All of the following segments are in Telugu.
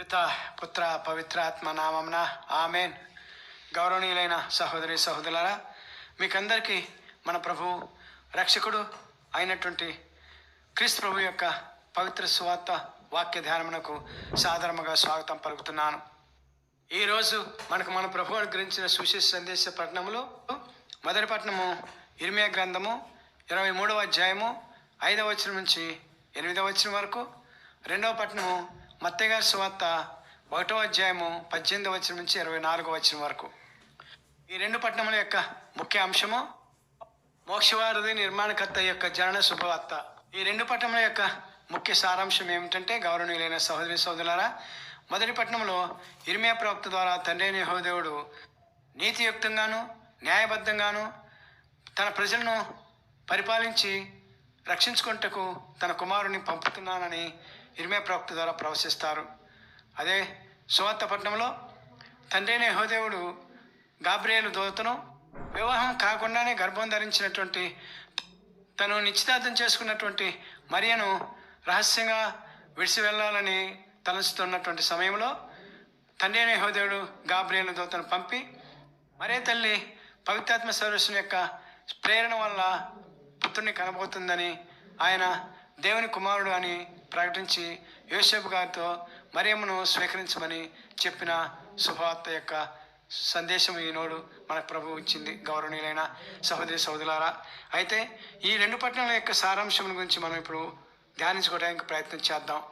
పిత పుత్ర పవిత్రాత్మ నామమున ఆమెన్. గౌరవనీయులైన సహోదరి సహోదరులారా, మీకందరికీ మన ప్రభు రక్షకుడు అయినటువంటి క్రీస్తు ప్రభు యొక్క పవిత్ర సువార్త వాక్య ధ్యానమునకు సాదరముగా స్వాగతం పలుకుతున్నాను. ఈరోజు మనకు మన ప్రభు అనుగ్రహించిన సువిశేష సందేశ పట్టణములో మొదటి పట్టణము ఇర్మియా గ్రంథము 23వ అధ్యాయము 5వ వచనం నుంచి 8వ వచనం వరకు, రెండవ పట్టణము మత్తయి గారి సువార్త 1వ అధ్యాయము 18వ వచనం నుంచి 24వ వచనం వరకు. ఈ రెండు పట్టణముల యొక్క ముఖ్య అంశము మోక్షవారధి నిర్మాణకర్త యొక్క జనన శుభవార్త. ఈ రెండు పట్టణముల యొక్క ముఖ్య సారాంశం ఏమిటంటే, గౌరవనీయులైన సహోదరి సహోదరులారా, మొదటి పట్టణంలో ఇర్మియా ప్రవక్త ద్వారా తండ్రి అయిన యెహోవాదేవుడు నీతియుక్తంగాను న్యాయబద్ధంగాను తన ప్రజలను పరిపాలించి రక్షించుకుంటకు తన కుమారుని పంపుతున్నానని ఇర్మియా ప్రవక్త ద్వారా ప్రవశిస్తారు. అదే సువార్త పట్టణంలో తండ్రి అయిన యెహోవాదేవుడు గాబ్రియేలు దూతను వివాహం కాకుండానే గర్భం ధరించినటువంటి తను నిశ్చితార్థం చేసుకున్నటువంటి మరియను రహస్యంగా విడిచి వెళ్ళాలని తలచుతున్నటువంటి సమయంలో తండ్రి అయిన యెహోవాదేవుడు గాబ్రియేలు దూతను పంపి, మరే తల్లి పవిత్రాత్మ సర్వస్సుని యొక్క ప్రేరణ వల్ల పుత్రుని కనబోతుందని, ఆయన దేవుని కుమారుడు అని ప్రకటించి యోసేపు గారితో మరియమ్మను స్వీకరించమని చెప్పిన శుభవార్త యొక్క సందేశం ఈనాడు మన ప్రభువు ఇచ్చింది. గౌరవనీయులైన సహోదరి సహోదరులారా, అయితే ఈ రెండు పట్టణాల యొక్క సారాంశం గురించి మనం ఇప్పుడు ధ్యానించుకోవడానికి ప్రయత్నం చేద్దాం.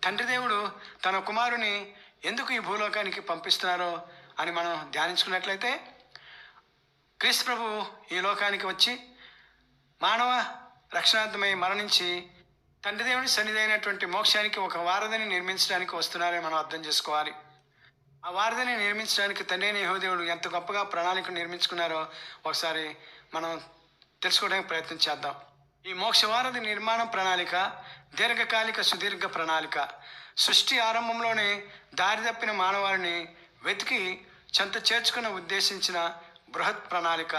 తండ్రి దేవుడు తన కుమారుని ఎందుకు ఈ భూలోకానికి పంపిస్తున్నారో అని మనం ధ్యానించుకున్నట్లయితే, క్రీస్తు ప్రభు ఈ లోకానికి వచ్చి మానవ రక్షణార్థమై మరణించి తండ్రి దేవుని సన్నిధి అయినటువంటి మోక్షానికి ఒక వారధిని నిర్మించడానికి వస్తున్నారని మనం అర్థం చేసుకోవాలి. ఆ వారధిని నిర్మించడానికి తండ్రి అయిన యెహోవాదేవుడు ఎంత గొప్పగా ప్రణాళిక నిర్మించుకున్నారో ఒకసారి మనం తెలుసుకోవడానికి ప్రయత్నం చేద్దాం. ఈ మోక్ష వారధి నిర్మాణ ప్రణాళిక దీర్ఘకాలిక సుదీర్ఘ ప్రణాళిక. సృష్టి ఆరంభంలోనే దారి తప్పిన మానవాళిని వెతికి చెంత చేర్చుకుని ఉద్దేశించిన బృహత్ ప్రణాళిక.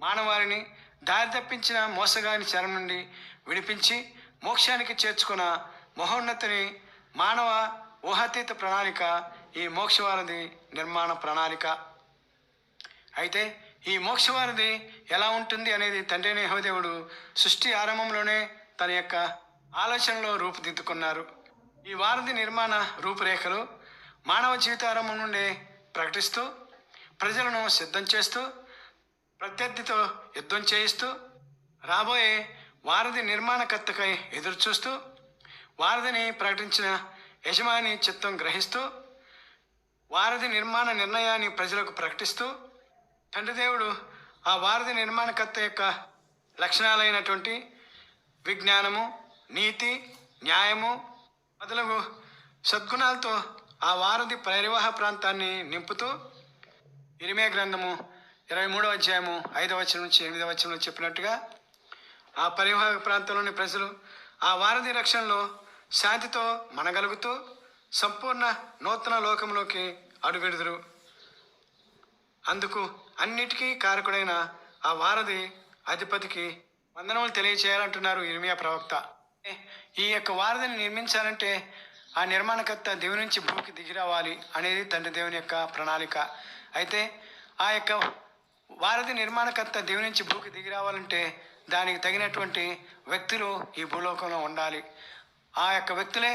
మానవాళిని దారి తప్పించిన మోసగాని చెర నుండి విడిపించి మోక్షానికి చేర్చుకున్న మహోన్నతిని మానవ ఊహాతీత ప్రణాళిక ఈ మోక్షవారధి నిర్మాణ ప్రణాళిక. అయితే ఈ మోక్షవారధి ఎలా ఉంటుంది అనేది తండ్రి అయిన యెహోవాదేవుడు సృష్టి ఆరంభంలోనే తన యొక్క ఆలోచనలో రూపుదిద్దుకున్నారు. ఈ వారధి నిర్మాణ రూపురేఖలు మానవ జీవితారంభం నుండి ప్రకటిస్తూ, ప్రజలను సిద్ధం చేస్తూ, ప్రత్యర్థితో యుద్ధం చేయిస్తూ, రాబోయే వారధి నిర్మాణకర్తకై ఎదురుచూస్తూ, వారధిని ప్రకటించిన యజమాని చిత్తం గ్రహిస్తూ, వారధి నిర్మాణ నిర్ణయాన్ని ప్రజలకు ప్రకటిస్తూ, తండ్రి దేవుడు ఆ వారధి నిర్మాణకర్త యొక్క లక్షణాలైనటువంటి విజ్ఞానము, నీతి, న్యాయము మొదలగు సద్గుణాలతో ఆ వారధి పరివాహ ప్రాంతాన్ని నింపుతూ, ఇర్మియా గ్రంథము 23వ అధ్యాయము 5వ వచనం నుంచి 8వ వచనంలో చెప్పినట్టుగా ఆ పరివాహక ప్రాంతంలోని ప్రజలు ఆ వారధి రక్షణలో శాంతితో మనగలుగుతూ సంపూర్ణ నూతన లోకంలోకి అడుగెడుదురు. అందుకు అన్నిటికీ కారకుడైన ఆ వారధి అధిపతికి వందనములు తెలియచేయాలంటున్నారు ఇర్మియా ప్రవక్త. ఈ యొక్క వారధిని నిర్మించాలంటే ఆ నిర్మాణకర్త దేవుని నుంచి భూమికి దిగి రావాలి అనేది తండ్రి దేవుని యొక్క ప్రణాళిక. అయితే ఆ యొక్క వారధి నిర్మాణకర్త దేవుని నుంచి భూమికి దిగి రావాలంటే దానికి తగినటువంటి వ్యక్తులు ఈ భూలోకంలో ఉండాలి. ఆ యొక్క వ్యక్తులే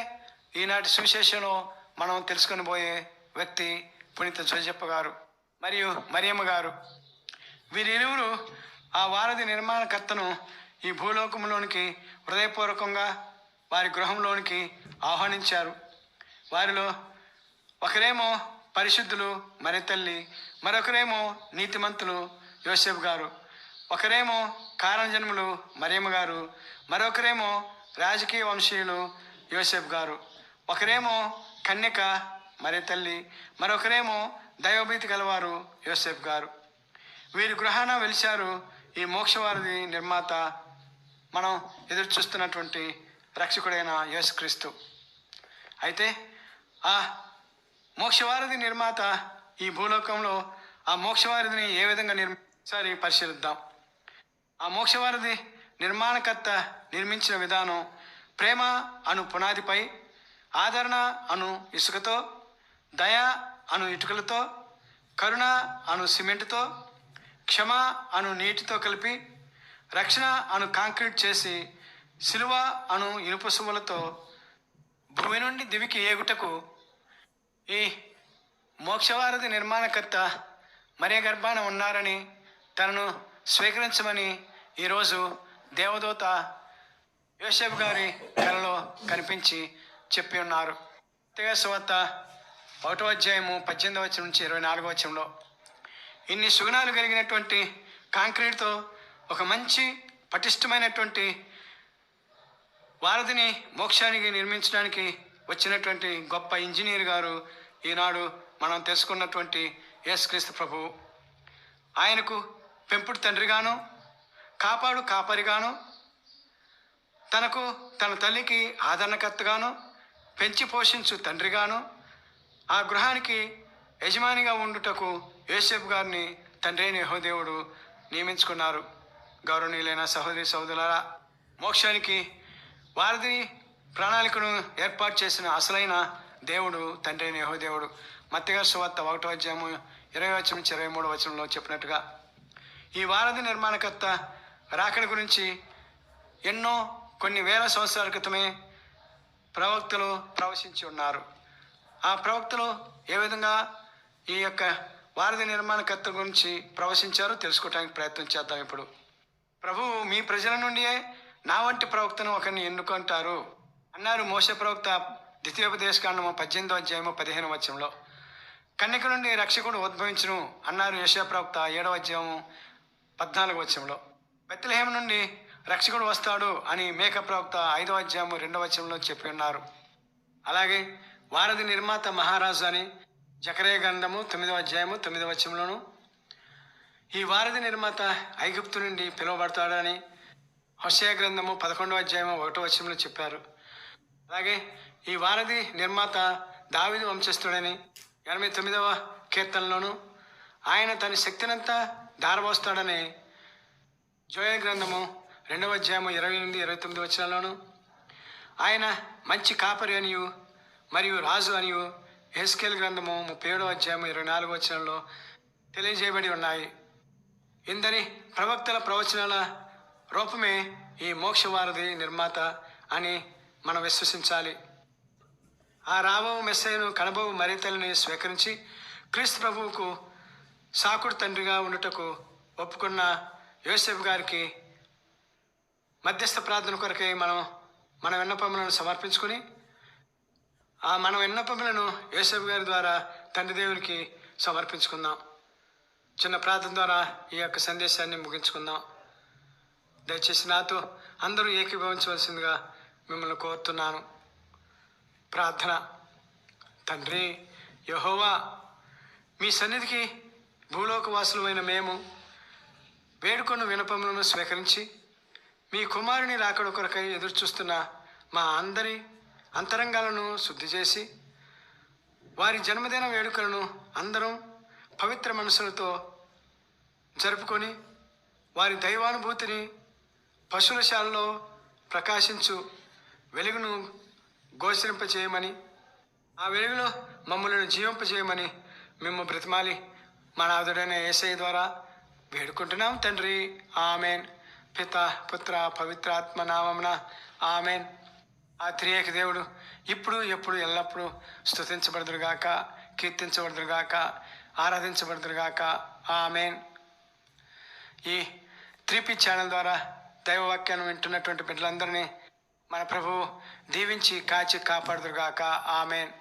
ఈనాటి సువిశేషంలో మనం తెలుసుకొని పోయే వ్యక్తి పునీత జోసెఫ్ గారు మరియు మరియమ్మ గారు. వీరిరువురు ఆ వారధి నిర్మాణకర్తను ఈ భూలోకంలోనికి హృదయపూర్వకంగా వారి గృహంలోనికి ఆహ్వానించారు. వారిలో ఒకరేమో పరిశుద్ధులు మరి తల్లి, మరొకరేమో నీతిమంతులు యోసేపు గారు, ఒకరేమో కారణజన్ములు మరియమ్మ గారు, మరొకరేమో రాజకీయ వంశీయులు యోసేపు గారు, ఒకరేమో కన్యక మరి తల్లి, మరొకరేమో దైవభీతి గలవారు యోసేపు గారు. వీరి గృహాన వెలిశారు ఈ మోక్షవారధి నిర్మాత, మనం ఎదురు చూస్తున్నటువంటి రక్షకుడైన యేసుక్రీస్తు. అయితే ఆ మోక్షవారధి నిర్మాత ఈ భూలోకంలో ఆ మోక్షవారధిని ఏ విధంగా ఒకసారి పరిశీలిద్దాం. ఆ మోక్షవారధి నిర్మాణకర్త నిర్మించిన విధానం ప్రేమ అను పునాదిపై ఆదరణ అను ఇసుకతో, దయ అను ఇటుకలతో, కరుణ అను సిమెంటుతో, క్షమ అను నీటితో కలిపి, రక్షణ అను కాంక్రీట్ చేసి, సిలువ అను ఇనుప సువ్వలతో భూమి నుండి దివికి ఏగుటకు ఈ మోక్షవారధి నిర్మాణకర్త మరే గర్భాన ఉన్నారని, తనను స్వీకరించమని ఈరోజు దేవదూత యోసేపు గారి కలలో కనిపించి చెప్పి ఉన్నారు. మత్తయి సువార్త 1వ అధ్యాయము 18వ వచనం నుంచి 24వ వచనంలో ఇన్ని సుగుణాలు కలిగినటువంటి కాంక్రీట్తో ఒక మంచి పటిష్టమైనటువంటి వారధిని మోక్షానికి నిర్మించడానికి వచ్చినటువంటి గొప్ప ఇంజనీర్ గారు ఈనాడు మనం తెలుసుకున్నటువంటి యేసుక్రీస్తు ప్రభువు. ఆయనకు పెంపుడు తండ్రిగాను, కాపరిగాను, తనకు తన తల్లికి ఆదరణకర్తగాను, పెంచి పోషించు తండ్రిగాను, ఆ గృహానికి యజమానిగా ఉండుటకు యోసేపు గారిని తండ్రి అయిన యెహోవాదేవుడు నియమించుకున్నారు. గౌరవనీయులైన సహోదరి సహోదరులారా, మోక్షానికి వారధి ప్రణాళికను ఏర్పాటు చేసిన అసలైన దేవుడు తండ్రి అయిన యెహోవాదేవుడు. మత్తయి సువార్త 1వ అధ్యాయము 20వ వచనం నుంచి 23వ వచనంలో చెప్పినట్టుగా ఈ వారధి నిర్మాణకర్త రాకడ గురించి కొన్ని వేల సంవత్సరాల క్రితమే ప్రవక్తలు ప్రవచించి ఉన్నారు. ఆ ప్రవక్తలు ఏ విధంగా ఈ యొక్క వారధి నిర్మాణకర్త గురించి ప్రవచించారో తెలుసుకోవడానికి ప్రయత్నం చేద్దాం. ఇప్పుడు ప్రభువు మీ ప్రజల నుండియే నా వంటి ప్రవక్తను ఒకరిని ఎన్నుకుంటారు అన్నారు మోషే ప్రవక్త ద్వితీయోపదేశకాండము 18వ అధ్యాయము 15వ వచనంలో. కన్యక నుండి రక్షకుడు ఉద్భవించును అన్నారు యెషయా ప్రవక్త 7వ అధ్యాయము 14వ వచనంలో. బెత్లెహేము నుండి రక్షకుడు వస్తాడు అని మేక ప్రవక్త 5వ అధ్యాయము 2వ వచనంలో చెప్పి ఉన్నారు. అలాగే వారధి నిర్మాత మహారాజు అని జకరియా గ్రంథము 9వ అధ్యాయము 9వ వచనంలోను, ఈ వారధి నిర్మాత ఐగుప్తు నుండి పిలువబడతాడని హోషేయ గ్రంథము 11వ అధ్యాయము 1వ వచనంలో చెప్పారు. అలాగే ఈ వారధి నిర్మాత దావీదు వంశస్థుడని 89వ కీర్తనలోను, ఆయన తన శక్తినంతా దారబోస్తాడని జోయల్ గ్రంథము 2వ అధ్యాయము 28, 29 వచనాల్లోను, ఆయన మంచి కాపరి అనియు మరియు రాజు అనియు యెహెజ్కేలు గ్రంథము 37వ అధ్యాయము 24వ వచనంలో తెలియజేయబడి ఉన్నాయి. ఇందరి ప్రవక్తల ప్రవచనాల రూపమే ఈ మోక్షవారధి నిర్మాత అని మనం విశ్వసించాలి. ఆ రాబో మెస్సయ్యను కనబోవు మరీ తల్లిని స్వీకరించి క్రీస్తు ప్రభువుకు సాకుడు తండ్రిగా ఉండుటకు ఒప్పుకున్న యోసేపు గారికి మధ్యస్థ ప్రార్థన కొరకై మన విన్నపములను సమర్పించుకొని మన విన్నపములను యోసేపు గారి ద్వారా తండ్రి దేవునికి సమర్పించుకుందాం. చిన్న ప్రార్థన ద్వారా ఈ యొక్క సందేశాన్ని ముగించుకుందాం. దయచేసి నాతో అందరూ ఏకీభవించవలసిందిగా మిమ్మల్ని కోరుతున్నాను. ప్రార్థన. తండ్రి యెహోవా, మీ సన్నిధికి భూలోకవాసులమైన మేము వేడుకొన్న వినపములను స్వీకరించి మీ కుమారుని రాకడ కొరకై ఎదురుచూస్తున్న మా అందరి అంతరంగాలను శుద్ధి చేసి వారి జన్మదిన వేడుకలను అందరం పవిత్ర మనసులతో జరుపుకొని వారి దైవానుభూతిని పశువులశాలలో ప్రకాశించు వెలుగును గోచరింపచేయమని, ఆ వెలుగులో మమ్మల్ని జీవింపజేయమని మేము బ్రతిమాలి మా నాథుడైన యేసయ్య ద్వారా వేడుకుంటున్నాం తండ్రి. ఆమెన్. పిత పుత్ర పవిత్రాత్మ నామమున ఆమెన్. ఆ త్రియేక దేవుడు ఇప్పుడు ఎప్పుడు ఎల్లప్పుడూ స్తుతించబడుదురుగాక, కీర్తించబడుదురుగాక, ఆరాధించబడుదురుగాక. ఆమెన్. ఈ 3P ఛానల్ ద్వారా దైవవాక్యాన్ని వింటున్నటువంటి బిడ్డలందరినీ మన ప్రభువు దీవించి కాచి కాపాడుదురుగాక. ఆమెన్.